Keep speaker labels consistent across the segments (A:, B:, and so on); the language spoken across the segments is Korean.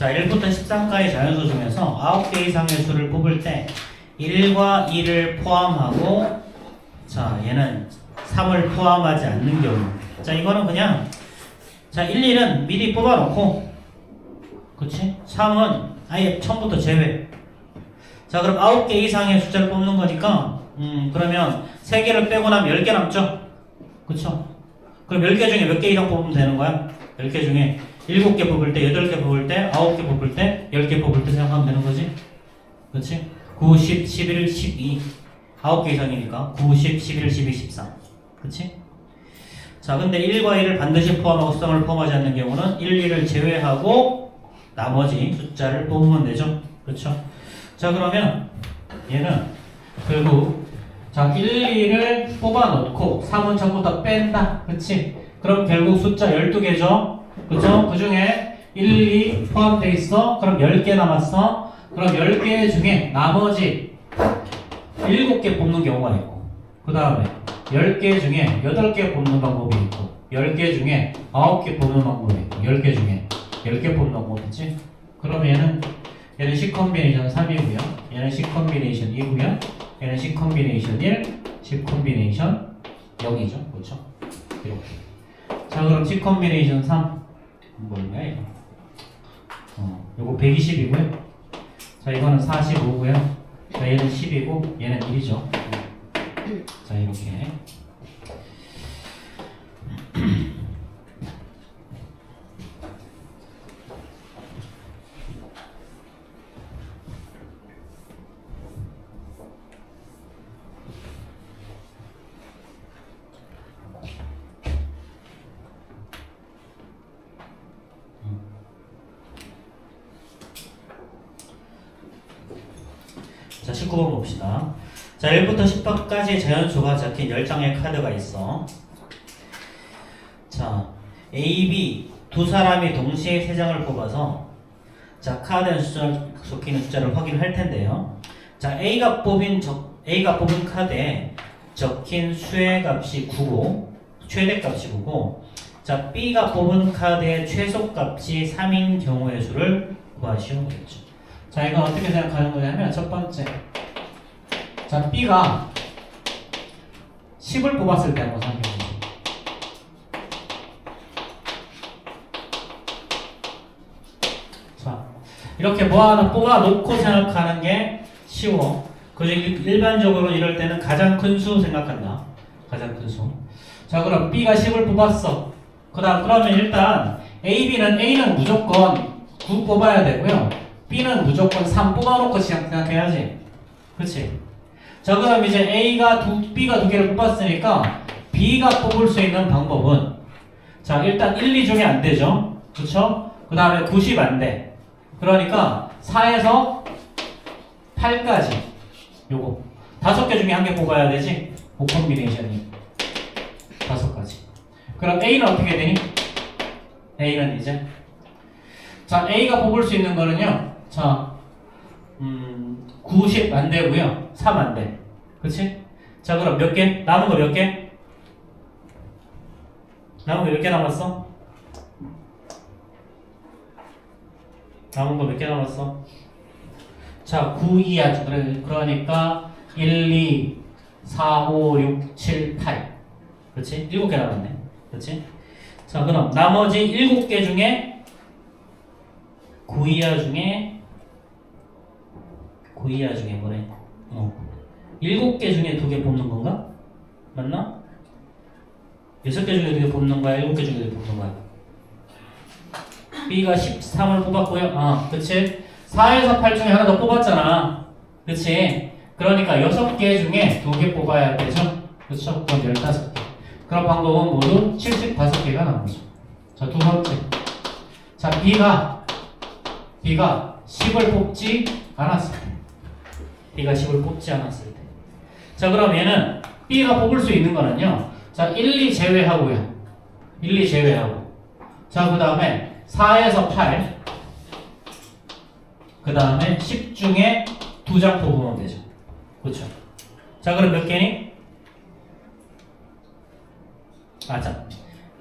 A: 자, 1부터 13까지 자연수 중에서 9개 이상의 수를 뽑을 때 1과 2를 포함하고 자, 얘는 3을 포함하지 않는 경우. 자, 이거는 그냥 자, 1, 2는 미리 뽑아놓고 그치? 3은 아예 처음부터 제외. 자, 그럼 9개 이상의 숫자를 뽑는 거니까 그러면 3개를 빼고 나면 10개 남죠? 그쵸? 그럼 10개 중에 몇 개 이상 뽑으면 되는 거야? 10개 중에 7개 뽑을 때, 8개 뽑을 때, 9개 뽑을 때, 10개 뽑을 때 생각하면 되는 거지? 그치? 9, 10, 11, 12 9개 이상이니까 9, 10, 11, 12, 13 그치? 자, 근데 1과 2를 반드시 포함하고 수성을 포함하지 않는 경우는 1, 2를 제외하고 나머지 숫자를 뽑으면 되죠? 그쵸? 자, 그러면 얘는 결국 자, 1, 2를 뽑아놓고 3은 전부 다 뺀다. 그치? 그럼 결국 숫자 12개죠? 그쵸? 그 중에 1, 2 포함되어 있어. 그럼 10개 남았어. 그럼 10개 중에 나머지 7개 뽑는 경우가 있고 그 다음에 10개 중에 8개 뽑는 방법이 있고 10개 중에 9개 뽑는 방법이 있고 10개 중에 10개 뽑는 방법이 있지? 그럼 얘는 C 컨비네이션 3이고요. 얘는 C 컨비네이션 2고요. 얘는 C 컨비네이션 1, C 컨비네이션 0이죠. 그렇죠? 이렇게. 자, 그럼 C 컨비네이션 3 뭐인가 이거? 요거 120이고요. 자, 이거는 45고요. 자, 얘는 10이고 얘는 1이죠. 자, 이렇게. 자, 19번 봅시다. 자, 1부터 10번까지 자연수가 적힌 10장의 카드가 있어. 자, A, B 두 사람이 동시에 3장을 뽑아서 자, 카드에 적히는 숫자를 확인할 텐데요. 자, A가 뽑은 카드에 적힌 수의 값이 9고 최대값이 9고 자, B가 뽑은 카드의 최소값이 3인 경우의 수를 구하시오. 그랬죠. 자, 이건 어떻게 생각하는 거냐면 첫 번째 자, B가 10을 뽑았을 때 한번 생각해보세요. 자, 이렇게 뭐 하나 뽑아놓고 생각하는 게 쉬워. 그래서 일반적으로 이럴 때는 가장 큰 수 생각한다. 가장 큰 수. 자, 그럼 B가 10을 뽑았어. 그러면 일단 A는 무조건 9 뽑아야 되고요. B는 무조건 3 뽑아놓고 생각해야지. 그치? 자, 그럼 이제 B가 두 개를 뽑았으니까 B가 뽑을 수 있는 방법은 자, 일단 1, 2 중에 안 되죠. 그쵸? 그 다음에 90 안 돼. 그러니까 4에서 8까지 요거 5개 중에 한 개 뽑아야 되지. 5 콤비네이션이 5가지. 그럼 A는 어떻게 되니? A는 이제 자, A가 뽑을 수 있는 거는요. 자, 90 안 되고요. 3 안 돼. 그치? 자, 그럼 몇 개? 남은 거 몇 개? 남은 거 몇 개 남았어? 남은 거 몇 개 남았어? 자, 9, 2 하죠. 그러니까 1, 2, 4, 5, 6, 7, 8. 그치? 7개 남았네. 그치? 자, 그럼 나머지 7개 중에 9 이하 중에 뭐래? 7개 중에 2개 뽑는 건가? 맞나? 6개 중에 2개 뽑는 거야? 7개 중에 2개 뽑는 거야? B가 13을 뽑았고요. 그치? 4에서 8 중에 하나 더 뽑았잖아. 그치? 그러니까 6개 중에 2개 뽑아야 되죠? 그쵸? 그럼 15개. 그런 방법은 모두 75개가 나오죠. 자, 두 번째. 자, B가 10을 뽑지 않았을 때. B가 10을 뽑지 않았을 때. 자, 그럼 얘는 B가 뽑을 수 있는 거는요. 자, 1, 2 제외하고요. 1, 2 제외하고. 자, 그 다음에 4에서 8. 그 다음에 10 중에 2장 뽑으면 되죠. 그렇죠? 자, 그럼 몇 개니? 자,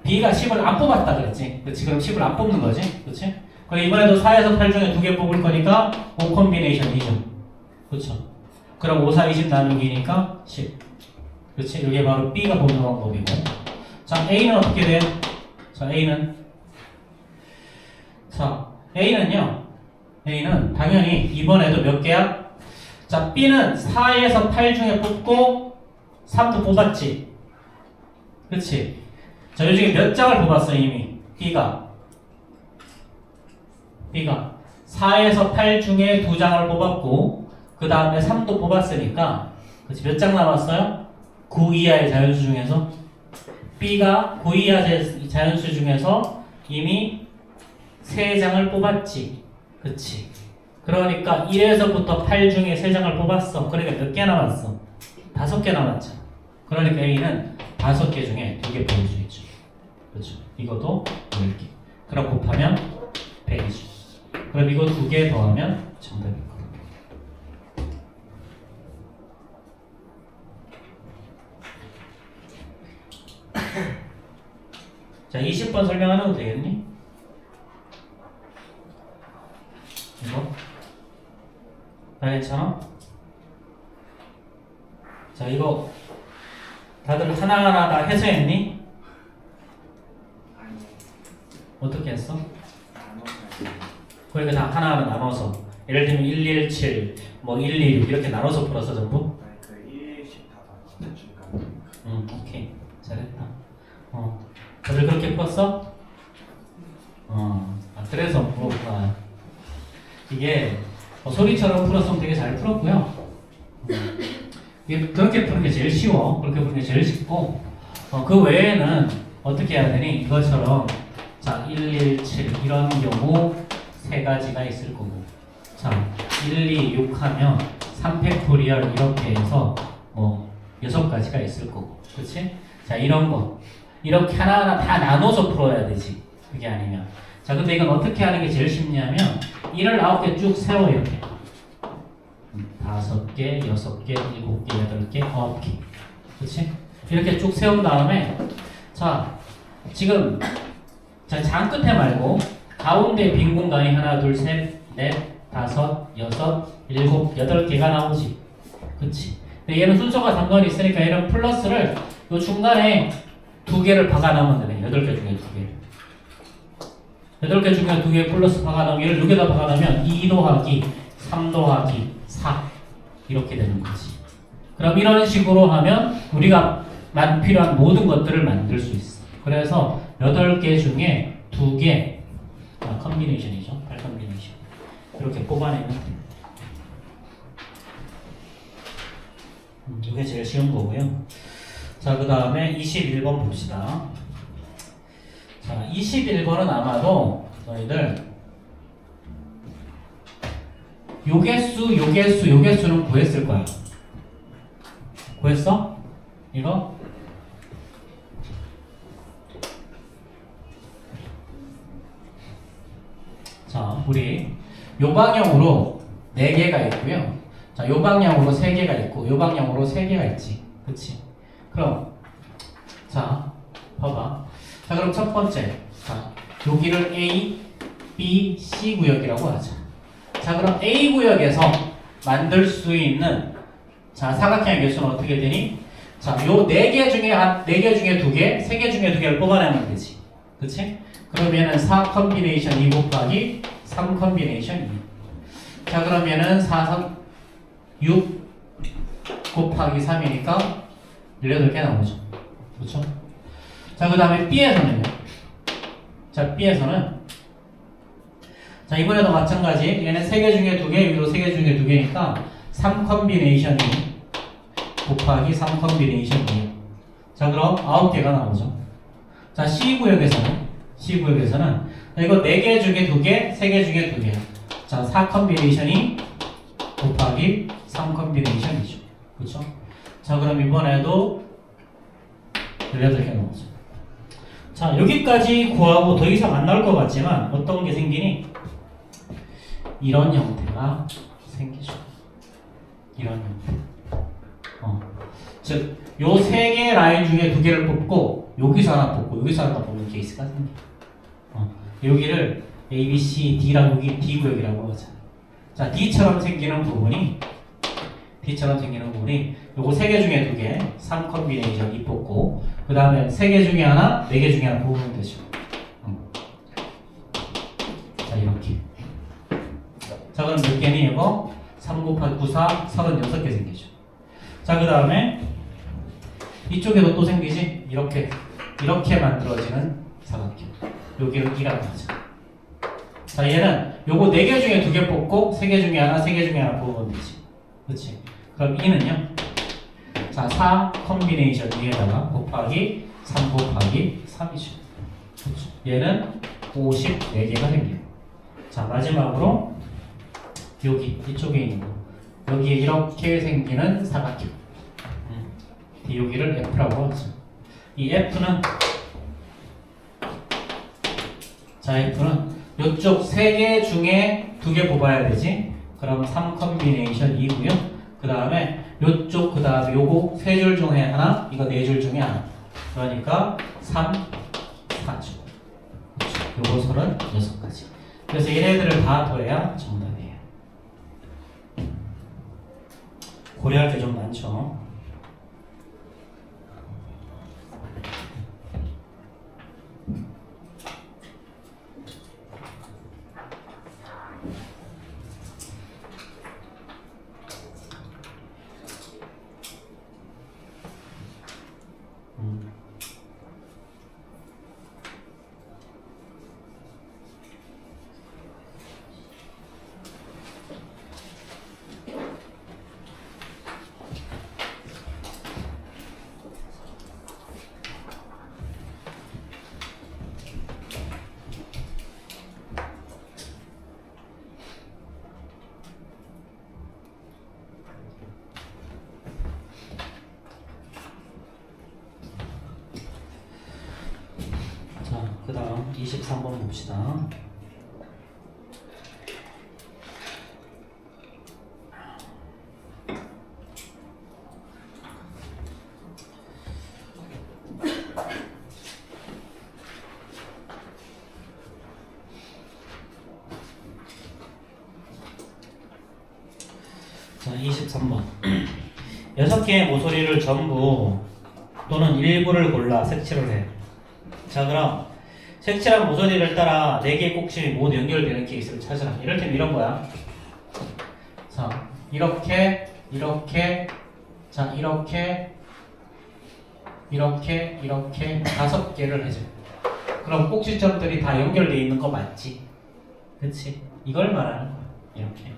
A: B가 10을 안 뽑았다 그랬지. 그렇지? 그럼 10을 안 뽑는 거지. 그렇지? 그럼 이번에도 4에서 8 중에 2개 뽑을 거니까 5 콤비네이션이죠. 그렇죠? 그럼 5, 4, 20 나누기니까 10. 그렇지? 이게 바로 B가 보는 방법이고. 자, A는 어떻게 돼? 자, A는 당연히 이번에도 몇 개야? 자, B는 4에서 8 중에 뽑고 3도 뽑았지. 그렇지? 자, 이 중에 몇 장을 뽑았어 이미? B가 4에서 8 중에 2장을 뽑았고 그 다음에 3도 뽑았으니까 그렇지? 몇 장 남았어요? 9 이하의 자연수 중에서 B가 9 이하 자연수 중에서 이미 3장을 뽑았지. 그치? 그러니까 1에서부터 8 중에 3장을 뽑았어. 그러니까 몇 개 남았어? 5개 남았죠. 그러니까 A는 5개 중에 2개 뽑을 수 있죠. 그렇죠? 이것도 10개. 그럼 곱하면 100이죠. 그럼 이거 2개 더하면 정답일 거예요. 자, 20번 설명 안 해도 되겠니? 이거? 다 괜찮아? 자, 이거 다들 하나하나 다 해소했니? 어떻게 했어? 그러니까 다 하나하나 나눠서 예를 들면 117, 뭐 126 이렇게 나눠서 풀어서 전부?
B: 그 1씩 다 맞추니까.
A: 오케이. 잘했다. 다들 그렇게 풀었어? 그래서 물어보구나. 이게 소리처럼 풀었으면 되게 잘 풀었고요. 이게 그렇게 푸는 게 제일 쉬워. 그렇게 푸는 게 제일 쉽고, 그 외에는 어떻게 해야 되니? 이것처럼, 자, 117, 이런 경우 세 가지가 있을 거고, 자, 1, 2, 6 하면 3팩토리얼 이렇게 해서 뭐 6가지가 있을 거고, 그치? 자, 이런 거. 이렇게 하나하나 다 나눠서 풀어야 되지. 그게 아니면. 자, 근데 이건 어떻게 하는 게 제일 쉽냐면, 1을 9개 쭉 세워, 이렇게. 5개, 6개, 7개, 8개, 9개. 그치? 이렇게 쭉 세운 다음에, 자, 지금, 자, 장 끝에 말고, 가운데 빈 공간이 하나, 둘, 셋, 넷, 5, 6, 7, 8개가 나오지. 그치? 근데 얘는 순서가 상관이 있으니까 얘는 플러스를 요 중간에 2개를 박아 넣으면 되네. 8개 중에 2개. 8개 중에 2개 플러스 박아 넣으면 얘를 6개다 박아 넣으면 2 더하기 3 더하기 4 이렇게 되는 거지. 그럼 이런 식으로 하면 우리가 필요한 모든 것들을 만들 수 있어. 그래서 8개 중에 2개 컨비네이션이죠. 8컨비네이션 이렇게 뽑아내면 돼. 이게 제일 쉬운 거고요. 자, 그 다음에 21번 봅시다. 자, 21번은 아마도 너희들 요개수는 구했을 거야. 구했어? 이거? 자, 우리 요 방향으로 4개가 있고요. 자, 요 방향으로 3개가 있고 요 방향으로 3개가 있지. 그치? 그럼 자, 봐봐. 자, 그럼 첫 번째. 자, 여기를 A, B, C 구역이라고 하자. 자, 그럼 A 구역에서 만들 수 있는 자, 사각형의 개수는 어떻게 되니? 자, 요 4개 중에 2개, 3개 중에 2개를 뽑아내면 되지. 그치? 그러면은 4 컨비네이션 2 곱하기 3 컨비네이션 2. 자, 그러면은 4, 3, 6 곱하기 3이니까 18개 나오죠. 그렇죠? 자, 그 다음에 B에서는요. 자, B에서는 자, 이번에도 마찬가지. 얘는 3개 중에 2개, 여기도 3개 중에 2개니까 3 컨비네이션 2 곱하기 3 컨비네이션 2. 자, 그럼 9개가 나오죠. 자, C구역에서는 이거 4개 중에 2개, 3개 중에 2개. 자, 4 컨비네이션 2 곱하기 3 컨비네이션 2죠. 그렇죠? 자, 그럼 이번에도 18개 나오죠. 자, 여기까지 구하고 더 이상 안 나올 것 같지만 어떤 게 생기니? 이런 형태가 생기죠. 이런 형태. 즉, 요 3개 라인 중에 2개를 뽑고 여기서 하나 뽑고 여기서 하나 뽑는 케이스가 생겨. 여기를 A, B, C, D라고 여기 D 구역이라고 하자. 자, D처럼 생기는 부분이 요거 3개 중에 2개, 3 컨비네이션 2 뽑고 그 다음에 3개 중에 하나, 4개 중에 하나 뽑으면 되죠. 자, 이렇게. 자, 그럼 몇 개니 이거? 3 곱하기 9, 4, 36개 생기죠. 자, 그 다음에 이쪽에도 또 생기지? 이렇게 만들어지는 사각형. 여기를 E라고 하죠. 자, 얘는 요거 4개 중에 2개 뽑고 3개 중에 하나, 3개 중에 하나 뽑으면 되지. 그렇지? 그럼 E는요? 자, 4 컨비네이션 위에다가 곱하기 3 곱하기 3이죠. 그렇죠? 얘는 54개가 생겨요. 자, 마지막으로 여기 이쪽에 있는 거. 여기에 이렇게 생기는 사각형. 여기를 F라고 하죠. 이 F는 이쪽 3개 중에 2개 뽑아야 되지. 그럼 3 컨비네이션 2고요. 그 다음에 요쪽, 그 다음에 요거 3줄 중에 하나, 이거 4줄 중에 하나. 그러니까 3, 4줄. 요거 36가지. 그래서 얘네들을 다 더해야 정답이에요. 고려할 게 좀 많죠. 그 다음 23번 봅시다. 자, 23번 6개의 모서리를 전부 또는 일부를 골라 색칠을 해. 자, 그럼 색칠한 모서리를 따라 4개의 꼭지점이 모두 연결되는 케이스를 찾으라. 이럴 때는 이런 거야. 자, 이렇게 자, 이렇게 5개를 해줘. 그럼 꼭지점들이 다 연결되어 있는 거 맞지? 그치? 이걸 말하는 거야. 이렇게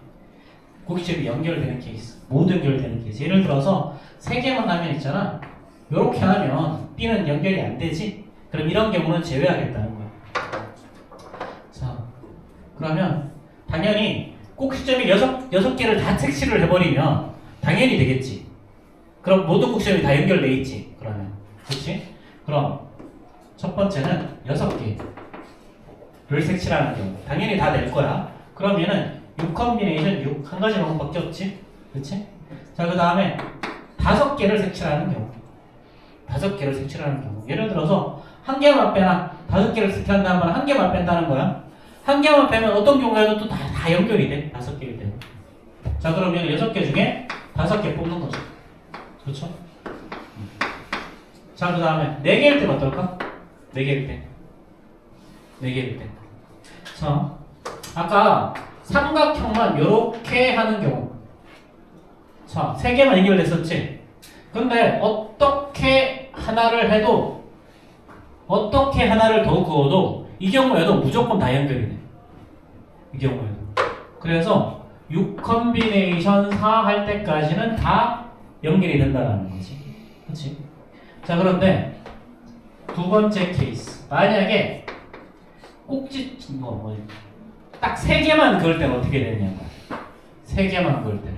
A: 꼭지점이 연결되는 케이스, 모두 연결되는 케이스. 예를 들어서 3개만 하면 있잖아. 이렇게 하면 B는 연결이 안 되지? 그럼 이런 경우는 제외하겠다는 거야. 자, 그러면 당연히 꼭지점이 6개를 다 색칠을 해버리면 당연히 되겠지. 그럼 모든 꼭지점이 다 연결돼 있지. 그러면 그렇지? 그럼 첫 번째는 6개를 색칠하는 경우 당연히 다 낼 거야. 그러면은 6 컨비네이션 6 한 가지 방법밖에 없지. 그렇지? 자, 그 다음에 5개를 색칠하는 경우 5개를 색칠하는 경우 예를 들어서 1개만 빼나 5개를 색칠한다는 건 1개만 뺀다는 거야. 1개만 빼면 어떤 경우에도 또 다 연결이 돼. 5개일 때는. 자, 그러면 6개 중에 5개 뽑는 거죠. 그렇죠? 자, 그 다음에 4개일 때는 어떨까? 4개일 때. 자, 아까 삼각형만 이렇게 하는 경우. 자, 3개만 연결됐었지? 근데 어떻게 하나를 더 그어도 이 경우에도 무조건 다 연결이 돼. 이 경우에도. 그래서 6 컨비네이션 4 할 때까지는 다 연결이 된다는 거지. 그렇지? 자, 그런데 두 번째 케이스. 만약에 꼭지 딱 3개만 그을 때는 어떻게 되느냐. 3개만 그을 때는.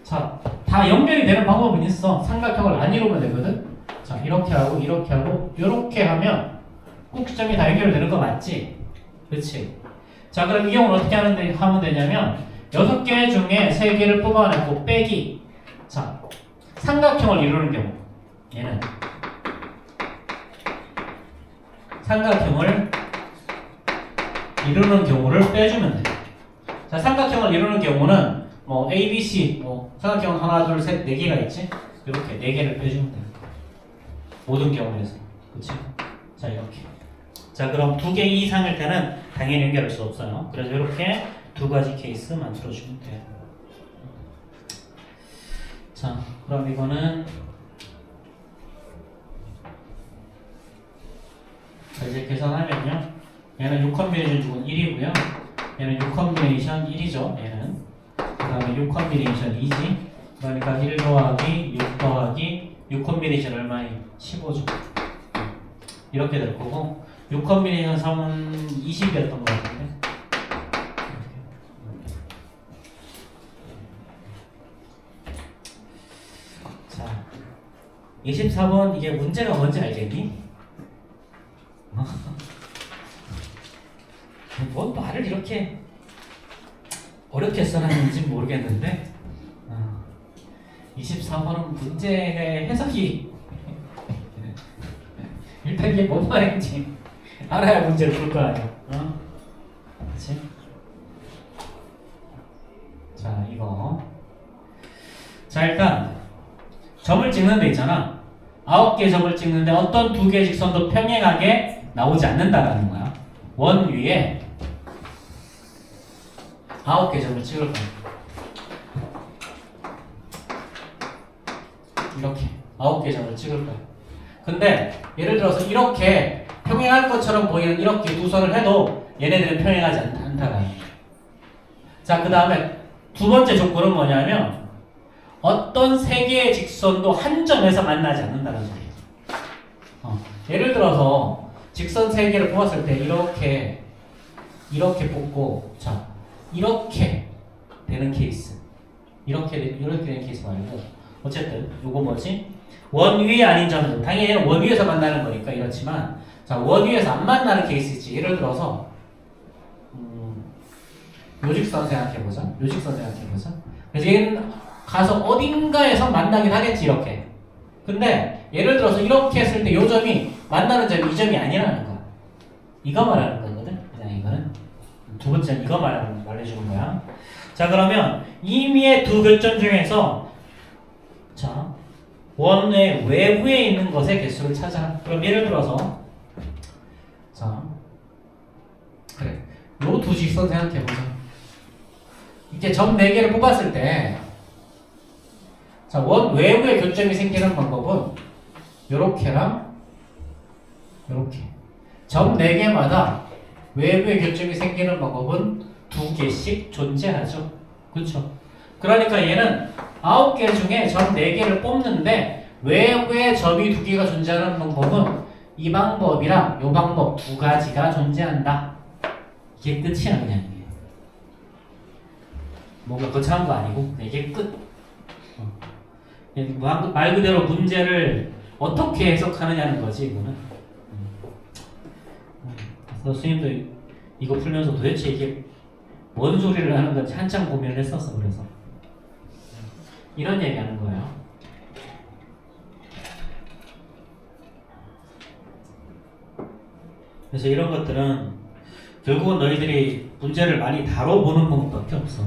A: 자, 다 연결이 되는 방법은 있어. 삼각형을 안 이루면 되거든. 자, 이렇게 하고 이렇게 하면 꼭지점이 다 연결되는 거 맞지? 그렇지? 자, 그럼 이 경우는 어떻게 하면 되냐면 6개 중에 3개를 뽑아내고 빼기. 자, 삼각형을 이루는 경우 얘는 이루는 경우를 빼주면 돼요. 자, 삼각형을 이루는 경우는 뭐 A, B, C 뭐 삼각형 하나, 둘, 셋, 네 개가 있지? 이렇게 네 개를 빼주면 돼요. 모든 경우에서. 그치? 자, 이렇게. 자, 그럼 두 개 이상일 때는 당연히 연결할 수 없어요. 그래서 이렇게 두 가지 케이스 만들어주면 돼요. 자, 그럼 이거는 자, 이제 계산하면요. 얘는 6 컨비네이션 6은 1이고요. 얘는 6 컨비네이션 1이죠. 얘는. 그 다음에 6 컨비네이션 2지. 그러니까 1 더하기 6 더하기 6 컨비네이션 얼마예요? 15죠. 이렇게 될 거고 6 컨비네이션 3은 20이었던 것 같은데. 자, 24번 이게 문제가 뭔지 알겠니? 뭔 말을 이렇게 어렵게 써놨는지 모르겠는데 24번은 문제의 해석이 일단 이게 뭔 말인지 알아야 문제를 풀 거 아니야. 그치? 자, 이거 자, 일단 점을 찍는 데 있잖아. 9개 점을 찍는데 어떤 두 개의 직선도 평행하게 나오지 않는다라는 거야. 원 위에 9개 점을 찍을 거야. 이렇게 9개 점을 찍을 거야. 근데 예를 들어서 이렇게 평행할 것처럼 보이는 이렇게 두 선을 해도 얘네들은 평행하지 않다라는 거야. 자, 그 다음에 두 번째 조건은 뭐냐면 어떤 세 개의 직선도 한 점에서 만나지 않는다는 소리예요. 예를 들어서 직선 세 개를 뽑았을 때 이렇게 뽑고 자, 이렇게 되는 케이스, 이렇게 되는 케이스 말고 어쨌든 요거 뭐지? 원 위에 아닌 점에서 당연히 얘는 원 위에서 만나는 거니까 이렇지만 자, 원 위에서 안 만나는 케이스지. 예를 들어서 요직선 생각해보자. 요직선 생각해보자. 그래서 얘는 가서 어딘가에서 만나긴 하겠지 이렇게. 근데 예를 들어서 이렇게 했을 때 요 점이 만나는 점이 이 점이 아니라는 거야. 이거 말하는 거거든. 그냥 이거는 두 번째는 이거 말해주는 거야. 자, 그러면 임의의 두 교점 중에서 자, 원의 외부에 있는 것의 개수를 찾아. 그럼 예를 들어서 자, 그래, 요 두 직선 생각해보자. 이렇게 점 4개를 뽑았을 때 자, 원 외부에 교점이 생기는 방법은 요렇게랑 요렇게 점 4개마다 외부에 교점이 생기는 방법은 2개씩 존재하죠. 그렇죠? 그러니까 얘는 9개 중에 점 4개를 뽑는데 외부에 점이 2개가 존재하는 방법은 이 방법이랑 이 방법 두 가지가 존재한다. 이게 끝이야. 그냥 뭔가 거창한 거 아니고 이게 끝. 말 그대로 문제를 어떻게 해석하느냐는 거지 이거는. 그래서 스님도 이거 풀면서 도대체 이게 뭔 소리를 하는 건지 한참 고민을 했었어. 그래서 이런 얘기하는 거예요. 그래서 이런 것들은 결국은 너희들이 문제를 많이 다뤄보는 방법밖에 없어.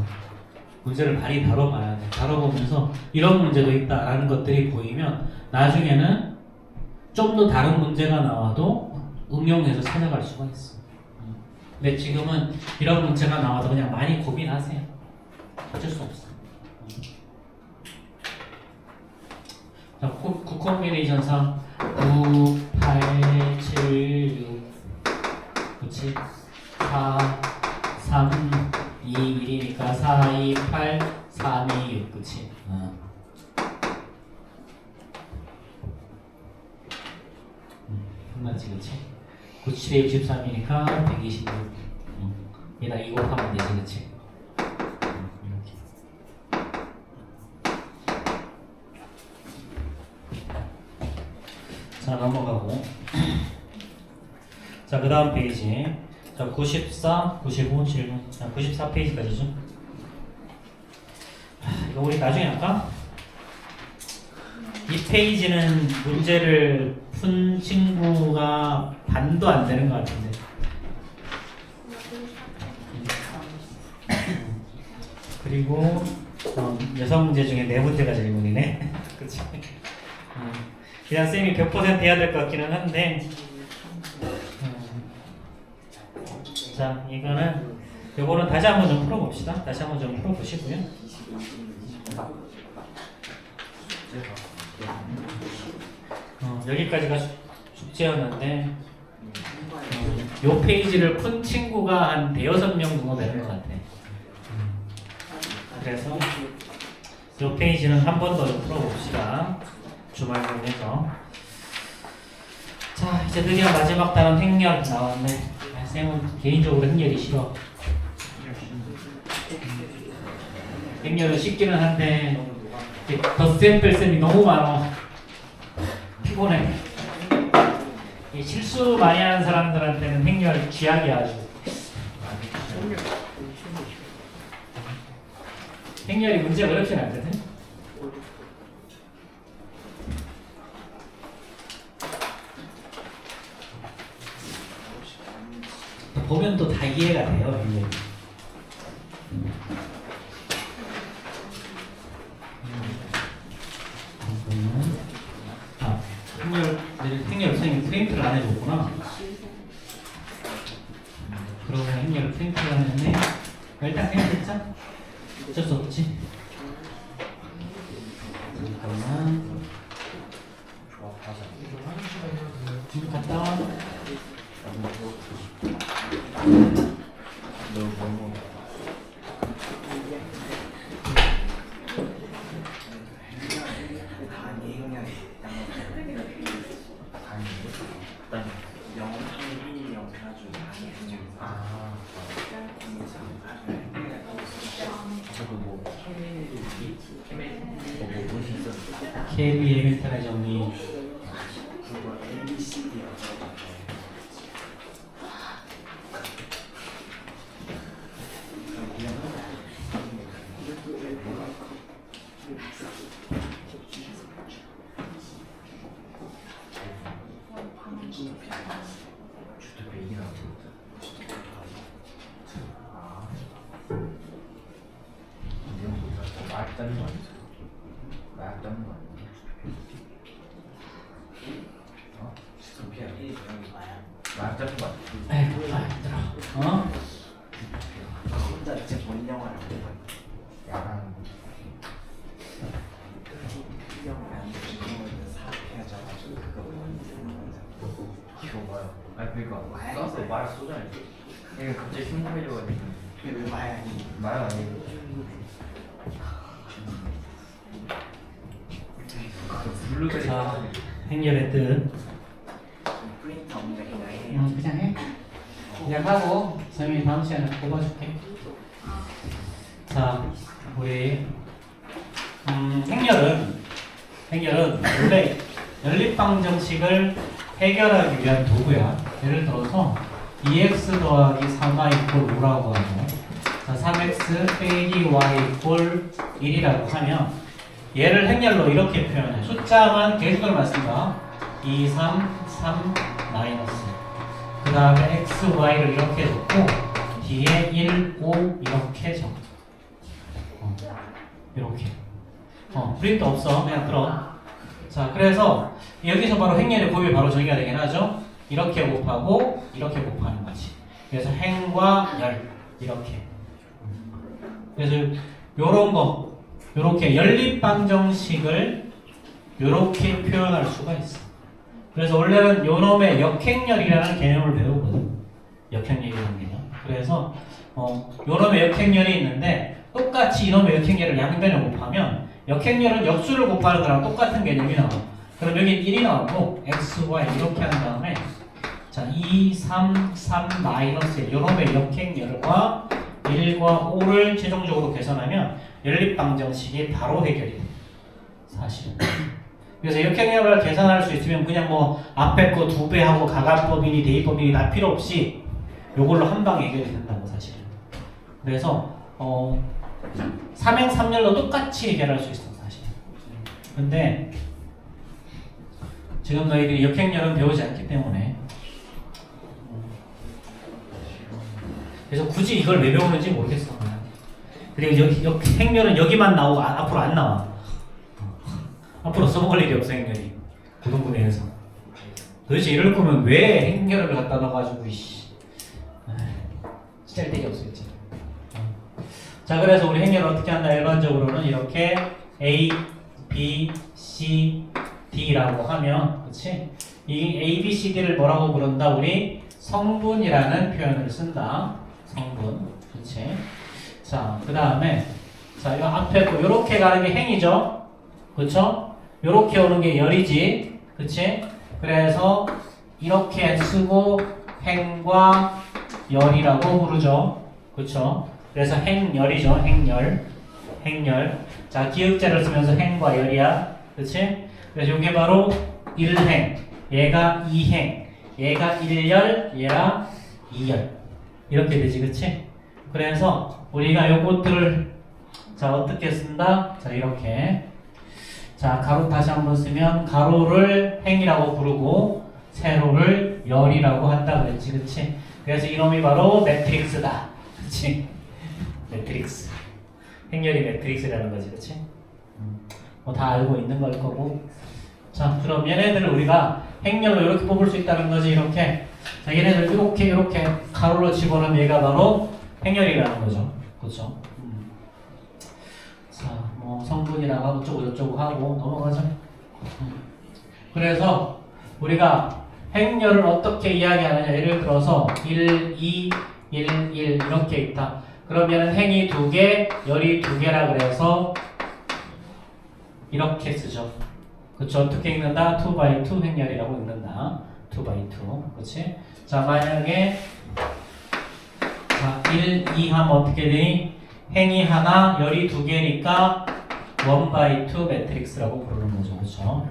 A: 문제를 많이 다뤄봐야 돼. 다뤄보면서 이런 문제도 있다라는 것들이 보이면 나중에는 좀 더 다른 문제가 나와도 응용해서 찾아갈 수가 있어. 근데 지금은 이런 문제가 나와도 그냥 많이 고민하세요. 어쩔 수 없어. 자, 9 컨비네이션상 9, 8, 7, 6 그치? 4, 3, 2, 1이니까 4, 2, 8, 3, 2, 6 그치? 끝났지 그치? 9, 7에 63이니까 126 얘다 2 곱하면 되지 그치? 이렇게 자, 넘어가고 자, 그 다음 페이지 자, 94, 95, 7번 자, 94페이지까지죠. 이거 우리 나중에 할까? 이 페이지는 문제를 푼 친구가 반도 안 되는 것 같은데 그리고 여성 문제 중에 네 문제가 질문이네. 그치? 그냥 쌤이 100% 해야 될 것 같기는 한데 자 이거는 요거는 다시 한번 좀 풀어봅시다. 다시 한번 좀 풀어보시고요. 여기까지가 숙제였는데 요 페이지를 푼 친구가 한 대여섯 명 정도 되는 것 같아. 그래서 요 페이지는 한 번 더 풀어봅시다. 주말 중에서. 자 이제 드디어 마지막 단원 행렬 나왔네. 쌤은 개인적으로 행렬이 싫어. 행렬은 쉽기는 한데 덧셈 뺄셈이 너무 많아. 피곤해. 이 실수 많이 하는 사람들한테는 행렬 쥐약이야 아주. 행렬이 문제가 어렵진 않거든. 보면 또 다 이해가 돼요. 행렬이. 행렬 선생님이 프린트를 안 해줬구나. 그러면 행렬을 프린트를 안 했네. 일단 그냥 됐자. 어쩔 수 없지. 잠깐만. 지금 갔다 와. KB 해밀턴의 정리. 자, 행렬의 뜻. 그냥 해. 그냥 하고 선생님이 다음 시간에 뽑아줄게. 자, 우리 행렬은 원래 연립방정식을 해결하기 위한 도구야. 예를 들어서 2x 더하기 3y 이퀄 5라고 하고, 자, 3x 빼기 y 이퀄 1이라고 하면 얘를 행렬로 이렇게 표현해. 숫자만 계속을 씁니다. 2, 3, 3, 마이너스. 그 다음에 x, y를 이렇게 적고 뒤에 1, 5 이렇게 적어. 이렇게. 프린트 없어. 그냥 들어. 자, 그래서 여기서 바로 행렬의 곱이 바로 정의가 되긴 하죠. 이렇게 곱하고 이렇게 곱하는 거지. 그래서 행과 열 이렇게. 그래서 요런 거, 요렇게 연립방정식을 요렇게 표현할 수가 있어. 그래서 원래는 요놈의 역행렬이라는 개념을 배우거든. 역행렬이라는 개념. 그래서 요놈의 역행렬이 있는데 똑같이 이놈의 역행렬을 양변에 곱하면 역행렬은 역수를 곱하는 거랑 똑같은 개념이 나와. 그럼 여기 1이 나오고 x, y 이렇게 한 다음에 자 2, 3, 3 마이너스 요놈의 역행렬과 1과 5를 최종적으로 계산하면 연립방정식이 바로 해결이 돼. 사실은. 그래서 역행렬을 계산할 수 있으면 그냥 뭐 앞에 거 2배 하고 가간법이니 대입법이니 다 필요 없이 요걸로 한 방에 해결이 된다고 사실은. 그래서 삼행삼렬로 똑같이 해결할 수 있어 사실. 근데 지금 너희들이 역행렬은 배우지 않기 때문에 그래서 굳이 이걸 왜 배우는지 모르겠어. 그리고 행렬은 여기만 나오고 앞으로 안 나와. 앞으로 써먹을 일이 없어 행렬이. 고등분해에서. 도대체 이럴 거면 왜 행렬을 갖다 넣어가지고 쓸데기 없어 있지. 자, 그래서 우리 행렬을 어떻게 한다? 일반적으로는 이렇게 A, B, C, D라고 하면, 그렇지? 이 A, B, C, D를 뭐라고 부른다? 우리 성분이라는 표현을 쓴다. 성분, 그렇지? 자, 그 다음에 자, 이 앞에 거 요렇게 가는 게 행이죠, 그렇죠? 요렇게 오는 게 열이지, 그렇지? 그래서 이렇게 쓰고 행과 열이라고 부르죠, 그렇죠? 그래서 행열이죠, 행열. 자, 기역자를 쓰면서 행과 열이야, 그렇지? 그래서 이게 바로 1행, 얘가 2행, 얘가 1열, 얘가 2열. 이렇게 되지, 그렇지? 그래서 우리가 요것들을 자 어떻게 쓴다? 자 이렇게 자 가로 다시 한번 쓰면 가로를 행이라고 부르고 세로를 열이라고 한다 그랬지, 그렇지? 그래서 이놈이 바로 매트릭스다, 그렇지? 매트릭스. 행렬이 매트릭스라는 거지, 그렇지? 뭐 다 알고 있는 걸 거고. 자, 그럼 얘네들을 우리가 행렬로 이렇게 뽑을 수 있다는 거지, 이렇게. 자, 얘네들 이렇게 가로로 집어넣으면 얘가 바로 행렬이라는 거죠, 그렇죠? 자, 뭐 성분이라고 하고 어쩌고 하고 넘어가죠. 그래서 우리가 행렬을 어떻게 이야기하느냐, 예를 들어서 1, 2, 1, 1 이렇게 있다. 그러면 행이 2개, 열이 2개라 그래서 이렇게 쓰죠. 그렇죠? 어떻게 읽는다? 2x2 행렬이라고 읽는다. 2x2. 그렇지? 자, 만약에 자, 1, 2 하면 어떻게 되니? 행이 하나, 열이 2개니까 1x2 매트릭스라고 부르는 거죠. 그렇죠?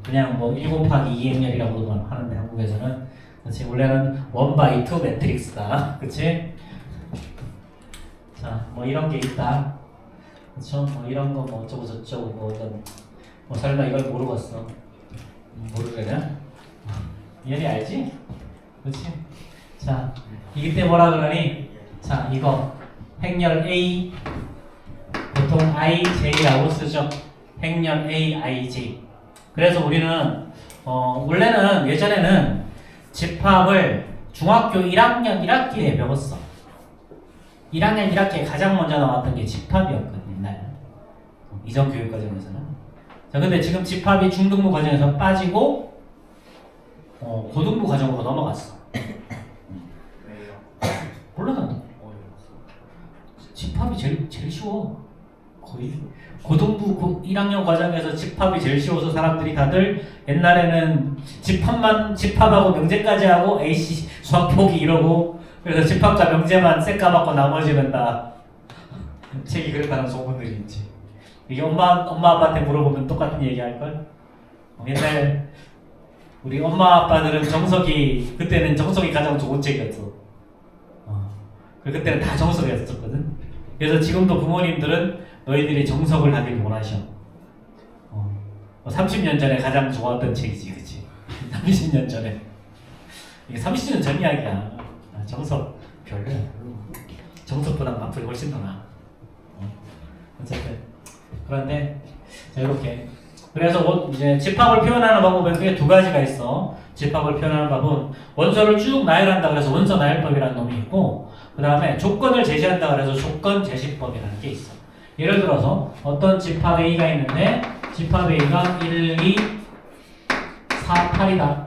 A: 그냥 뭐 1 곱하기 2 행렬이라고도 하는데 한국에서는, 그렇지? 원래는 1x2 매트릭스다. 그렇지? 자, 뭐 이런 게 있다. 그렇죠? 뭐 이런 거 뭐 어쩌고 저쩌고 뭐 어떤 뭐 설마 이걸 모르겠어? 모르려나? 얘네 알지? 그렇지? 자, 이때 뭐라 그러니? 자, 이거 행렬 A 보통 IJ라고 쓰죠. 행렬 A, IJ. 그래서 우리는 원래는 예전에는 집합을 중학교 1학년 1학기에 배웠어. 1학년 1학기에 가장 먼저 나왔던 게 집합이었거든, 옛날에. 이전 교육과정에서는. 자, 근데 지금 집합이 중등부 과정에서 빠지고 고등부 과정으로 넘어갔어. 몰라, 나도. 집합이 제일 쉬워. 거의 고등부 1학년 과정에서 집합이 제일 쉬워서 사람들이 다들 옛날에는 집합하고 명제까지 하고 A씨 수학 포기 이러고, 그래서 집합과 명제만 쌩까 받고 나머지는 다 책이 그랬다는 소문들이 있지. 이게 엄마 아빠한테 물어보면 똑같은 얘기 할걸? 옛날 우리 엄마 아빠들은 그때는 정석이 가장 좋은 책이었어. 그때는 다 정석이었었거든. 그래서 지금도 부모님들은 너희들이 정석을 하길 원하셔. 30년 전에 가장 좋았던 책이지, 그치? 30년 전에. 이게 30년 전 이야기야. 정석 별로야. 정석보다 마플이 훨씬 더 나아. 어쨌든 그런데 자, 이렇게. 그래서 이제 집합을 표현하는 방법은 크게 두 가지가 있어. 집합을 표현하는 방법은 원소를 쭉 나열한다 그래서 원소 나열법이라는 놈이 있고, 그 다음에 조건을 제시한다 그래서 조건 제시법이라는 게 있어. 예를 들어서 어떤 집합 A가 있는데 집합 A가 1, 2, 4, 8이다.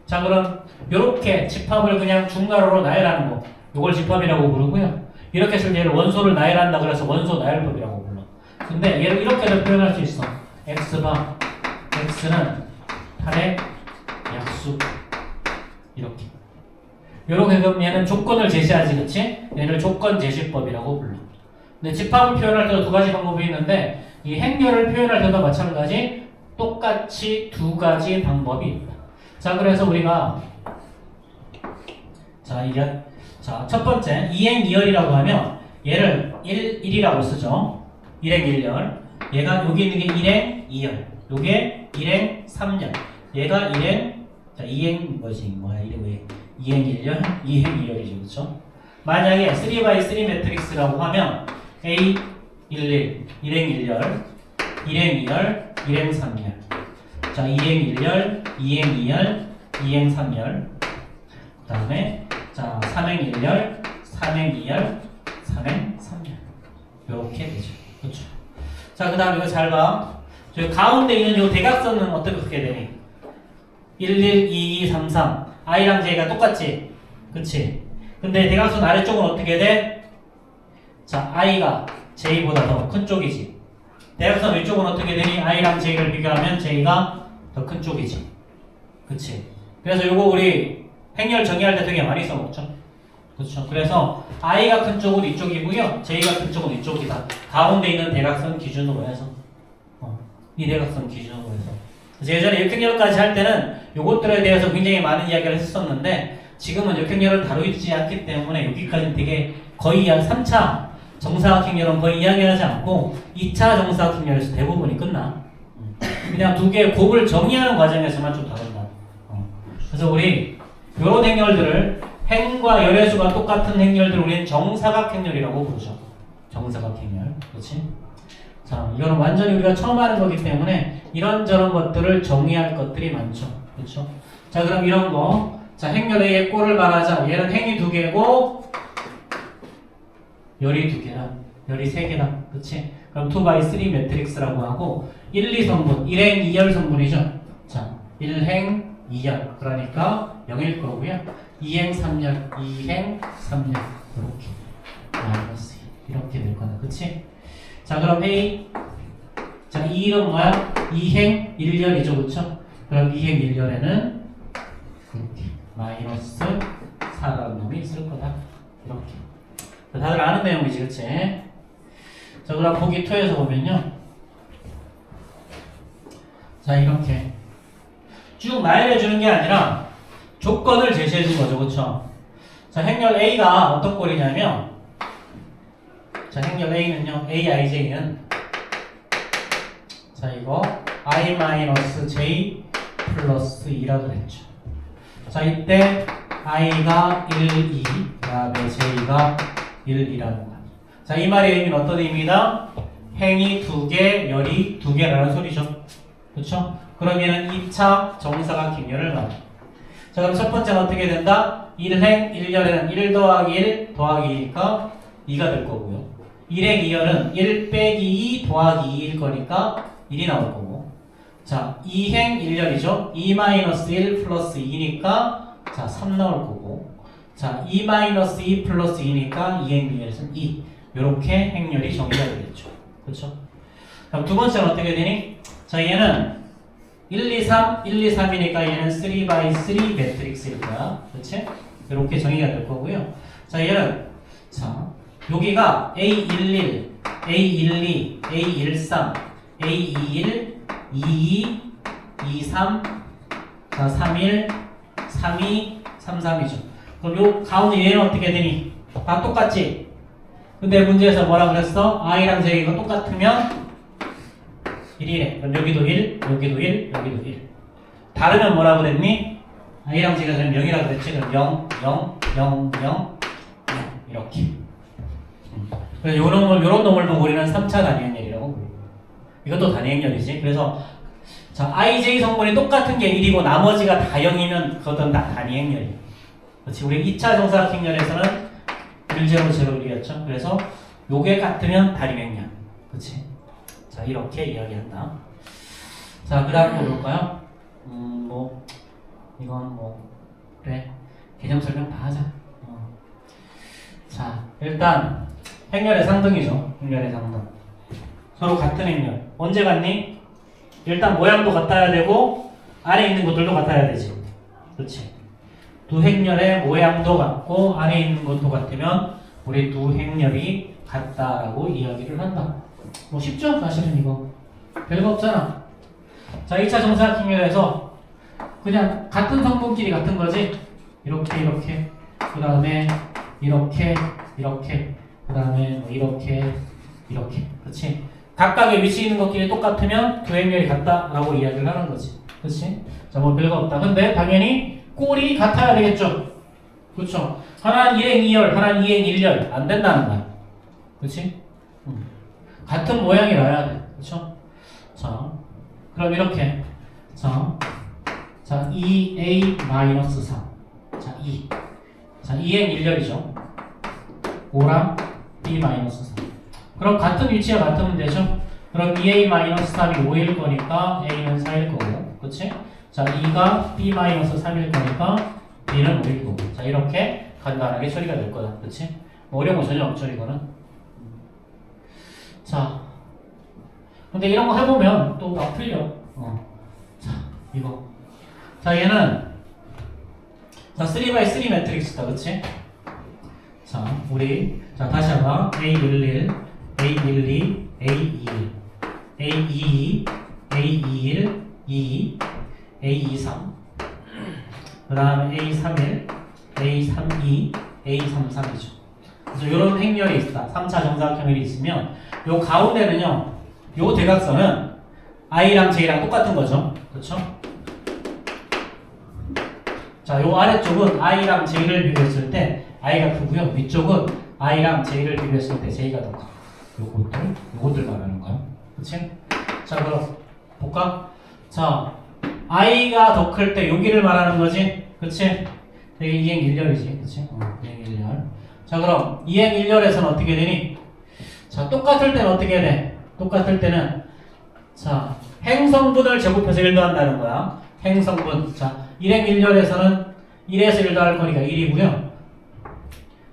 A: 자, 그럼 이렇게 집합을 그냥 중괄호로 나열하는 거, 이걸 집합이라고 부르고요. 이렇게 해서 얘를 원소를 나열한다 그래서 원소 나열법이라고 불러. 근데 얘를 이렇게도 표현할 수 있어. x바, x는 8의 약수. 이렇게. 요렇게 그럼 얘는 조건을 제시하지, 그치? 얘를 조건 제시법이라고 불러. 근데 집합을 표현할 때도 두 가지 방법이 있는데, 이 행렬을 표현할 때도 마찬가지 똑같이 두 가지 방법이 있다. 자, 그래서 우리가 첫 번째 2행 2열이라고 하면 얘를 1이라고 쓰죠. 1행 1열. 얘가 여기 있는 게 1행 2열. 요게 1행 3열. 얘가 1행 2행 뭐지? 뭐야? 이게 왜 2행 1열, 2행 2열이지, 그렇죠? 만약에 3x3 매트릭스라고 하면 A 11, 일행 1열, 일행 2열, 일행 3열. 자, 2행 1열, 2행 2열, 2행 3열. 그 다음에 자, 3행 1열, 3행 2열, 3행 3열. 이렇게 되죠. 그렇죠. 자, 그 다음에 이거 잘 봐. 저기 가운데 있는 이 대각선은 어떻게 되니? 1, 1, 2, 2, 3, 3. i랑 j가 똑같지? 그치? 근데 대각선 아래쪽은 어떻게 돼? 자, i가 j보다 더 큰 쪽이지. 대각선 위쪽은 어떻게 되니? i랑 j를 비교하면 j가 더 큰 쪽이지. 그치? 그래서 요거 우리 행렬 정의할 때 되게 많이 써먹죠. 그렇죠. 그래서 i가 큰 쪽은 이쪽이고요. j가 큰 쪽은 이쪽이다. 가운데 있는 대각선 기준으로 해서 이 대각선 기준으로 해서. 그래서 예전에 역행렬까지 할 때는 요것들에 대해서 굉장히 많은 이야기를 했었는데 지금은 역행렬을 다루지 않기 때문에 여기까지는 되게 거의 한 3차 정사각행렬은 거의 이야기하지 않고 2차 정사각행렬에서 대부분이 끝나. 그냥 두 개의 곱을 정의하는 과정에서만 좀 다룬다. 그래서 우리 요런 행렬들을 행과 열의 수가 똑같은 행렬들을 우리는 정사각행렬이라고 부르죠. 정사각행렬. 그렇지? 자, 이거는 완전히 우리가 처음 하는 거기 때문에 이런저런 것들을 정의할 것들이 많죠. 그렇죠? 자, 그럼 이런 거. 자, 행렬 A의 꼴을 말하자. 얘는 행이 2개고 열이 2개라. 열이 3개라. 그렇지? 그럼 2x3 매트릭스라고 하고 1, 2성분. 1행 2열 성분이죠. 자, 1행 2열. 그러니까 0일 거고요. 2행 3열. 2행 3열. 이렇게. 마이너스 이렇게 될 거다. 그치? 자, 그럼 A. 자, 이 이름 뭐야? 2행 1열이죠. 그쵸? 그럼 2행 1열에는 이렇게. 마이너스 4라는 놈이 있을 거다. 이렇게. 다들 아는 내용이지. 그치? 자, 그럼 보기 2에서 보면요. 자, 이렇게. 쭉 나열해 주는 게 아니라 조건을 제시해 준 거죠. 그쵸? 자, 행렬 A가 어떤 꼴이냐면 자, 행렬 A는요. AIJ는 자, 이거 I-J 플러스 2라고 했죠. 자, 이때 I가 1, 2, 그 다음에 J가 1, 2라는 거. 자, 이 말의 의미는 어떤 의미다? 행이 2개, 열이 2개라는 소리죠. 그렇죠? 그럼 얘는 2차 정사각행렬을 말해. 자, 그럼 첫 번째는 어떻게 된다? 1행 1열에는 1 더하기 1 더하기 2니까 2가 될 거고요. 1행 2열은 1 빼기 2 더하기 2일 거니까 1이 나올 거고. 자, 2행 1열이죠. 2 마이너스 1 플러스 2니까 자, 3 나올 거고. 자, 2 마이너스 2 플러스 2니까 2행 2열에서는 2. 요렇게 행렬이 정의가 되겠죠. 그렇죠? 그럼 두 번째는 어떻게 되니? 자, 얘는 1, 2, 3, 1, 2, 3이니까 얘는 3x3 매트릭스일 거야. 그렇지? 이렇게 정의가 될 거고요. 자, 얘는 자, 여기가 A11, A12, A13, A21, 22, 23, 자, 31, 32, 33이죠. 그럼 요 가운데 얘는 어떻게 되니? 다 똑같지? 근데 문제에서 뭐라 그랬어? I랑 J가 똑같으면 1이래. 그럼 여기도 1, 여기도 1, 여기도 1. 다르면 뭐라 그랬니? I랑 J가 그럼 0이라고 그랬지? 그럼 0, 0, 0, 0, 0 이렇게. 그래서 요런 놈을 보고 우리는 3차 단위행렬이라고 부르고. 이것도 단위행렬이지. 그래서 자, IJ 성분이 똑같은 게 1이고 나머지가 다 0이면 그것은 다 단위행렬이야. 그렇지. 우리 2차 정사각행렬에서는 1, 0, 0, 1이었죠. 그래서 요게 같으면 단위행렬. 그렇지. 자, 이렇게 이야기한다. 자, 그 다음 거 볼까요? 뭐 이건 뭐 그래. 개념 설명 다 하자. 자, 일단 행렬의 상등이죠. 행렬의 상등. 서로 같은 행렬. 언제 같니? 일단 모양도 같아야 되고 안에 있는 것들도 같아야 되지. 그렇지. 두 행렬의 모양도 같고 안에 있는 것도 같으면 우리 두 행렬이 같다라고 이야기를 한다. 뭐 쉽죠? 사실은 이거 별거 없잖아. 자, 2차 정사각행렬에서 그냥 같은 성분끼리 같은 거지. 이렇게 이렇게 그 다음에 이렇게 이렇게 그 다음에 뭐 이렇게 이렇게. 그렇지? 각각의 위치에 있는 것끼리 똑같으면 두 행렬이 같다라고 이야기를 하는 거지. 그렇지? 자, 뭐 별거 없다. 근데 당연히 꼴이 같아야 되겠죠. 그렇죠? 하나는 일행 2열, 하나는 2행 1열. 안 된다는 거야. 그치? 같은 모양이라야 돼. 그쵸? 자, 그럼 이렇게. 자, 2a-3. 자, 2. 자, 2행 1열이죠. 5랑 b-3. 그럼 같은 위치가 같으면 되죠? 그럼 2a-3이 5일 거니까 a는 4일 거고. 그치? 자, 2가 b-3일 거니까 b는 5일 거고. 자, 이렇게 간단하게 처리가 될 거다. 그치? 뭐 어려운 거 전혀 없죠, 이거는. 자, 근데 이런 거 해보면 또 막 풀려. 자, 이거. 자, 얘는 자, 3x3 매트릭스다. 그치? 자, 우리 자, 다시 한번 A11, A12, A21, A22, A21, 22, A23, 그 다음에 A31, A32, A33이죠. 그래서 이런 행렬이 있다. 3차 정사각형이 있으면 요 가운데는요, 요 대각선은 I랑 J랑 똑같은 거죠. 그렇죠? 자, 요 아래쪽은 I랑 J를 비교했을 때 I가 크고요. 위쪽은 I랑 J를 비교했을 때 J가 더 커. 요것들 말하는 거야. 그치? 자, 그럼 볼까? 자, I가 더 클 때 여기를 말하는 거지. 그치? 이게 2행 1열이지. 그치? 2행 1열. 자, 그럼 2행 1열에서는 어떻게 되니? 자, 똑같을 때는 어떻게 돼? 똑같을 때는 자, 행성분을 제곱해서 1 더한다는 거야. 행성분. 자, 1행 1열에서는 1에서 1 더할 거니까 1이고요.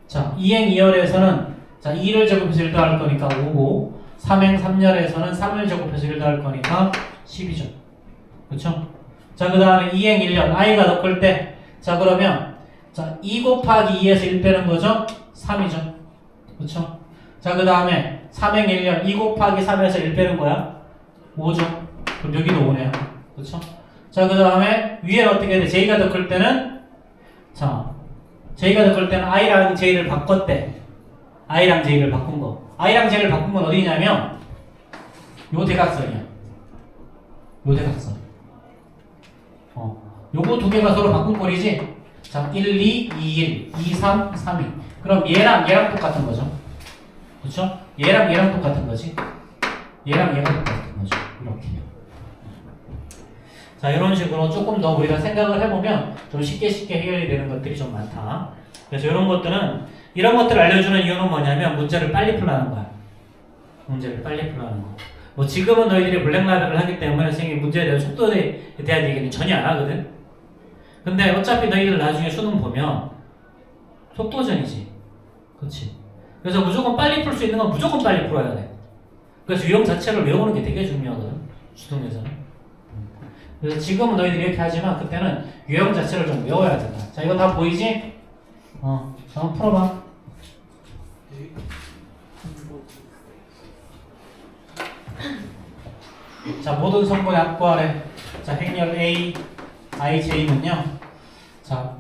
A: 자, 2행 2열에서는 자, 2를 제곱해서 1 더할 거니까 5고 3행 3열에서는 3을 제곱해서 1 더할 거니까 10이죠. 그쵸? 자, 그 다음에 2행 1열 I가 더 클 때 자, 그러면 자, 2 곱하기 2에서 1 빼는 거죠? 3이죠. 그쵸? 자, 그 다음에 3행 1열 2 곱하기 3에서 1 빼는 거야? 5죠. 그럼 여기도 5네요. 그쵸? 자, 그 다음에 위에는 어떻게 돼? J가 더 클 때는 자, J가 더 클 때는 I랑 J를 바꿨대. I랑 J를 바꾼 거. I랑 J를 바꾼 건 어디냐면 요 대각선이야. 요 대각선. 요거 두 개가 서로 바꾼 꼴이지. 자, 1, 2, 2, 1, 2, 3, 3, 2. 그럼 얘랑 똑같은 거죠. 그쵸? 얘랑 똑같은 거지. 얘랑 얘가 똑같은 거죠. 이렇게. 자, 이런 식으로 조금 더 우리가 생각을 해보면 좀 쉽게 해결이 되는 것들이 좀 많다. 그래서 이런 것들은, 이런 것들을 알려주는 이유는 뭐냐면 문제를 빨리 풀라는 거야. 문제를 빨리 풀라는 거. 뭐 지금은 너희들이 블랙라벨을 하기 때문에 선생님이 문제에 대한 속도에 대한 얘기는 전혀 안 하거든. 근데 어차피 너희들 나중에 수능 보면 속도전이지. 그렇지? 그래서 무조건 빨리 풀 수 있는 건 무조건 빨리 풀어야 돼. 그래서 유형 자체를 외우는 게 되게 중요하거든. 수능에서는. 그래서 지금은 너희들이 이렇게 하지만 그때는 유형 자체를 좀 외워야 된다. 자, 이거 다 보이지? 한번 풀어봐. 자, 모든 성분의 합구하래. 자, 행렬 A, IJ는요. 자,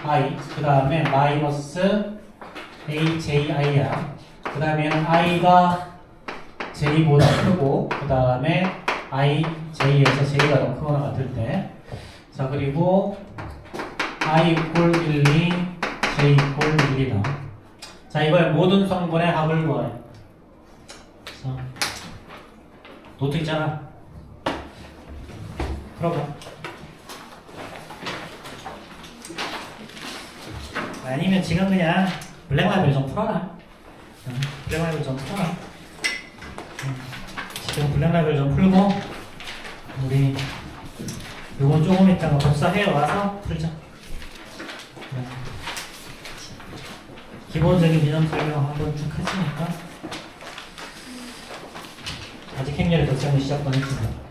A: I, 그 다음에 마이너스 AJI야. 그 다음에는 I가 J보다 크고, 그 다음에 IJ에서 J가 더 크거나 같을 때. 자, 그리고 I equal 1, 2, J equal 1, 2다. 자, 이걸 모든 성분의 합을 구하래. 자, 노트 있잖아. 풀어봐. 아니면 지금 그냥 블랙라벨 좀 풀어라. 블랙라벨 좀 풀어라. 지금 블랙라벨 좀 풀고 우리 요건 조금 있다가 복사해 와서 풀자. 기본적인 개념 설명 한번 쭉 했으니까 아직 행렬의 덕장이 시작도 안 했지만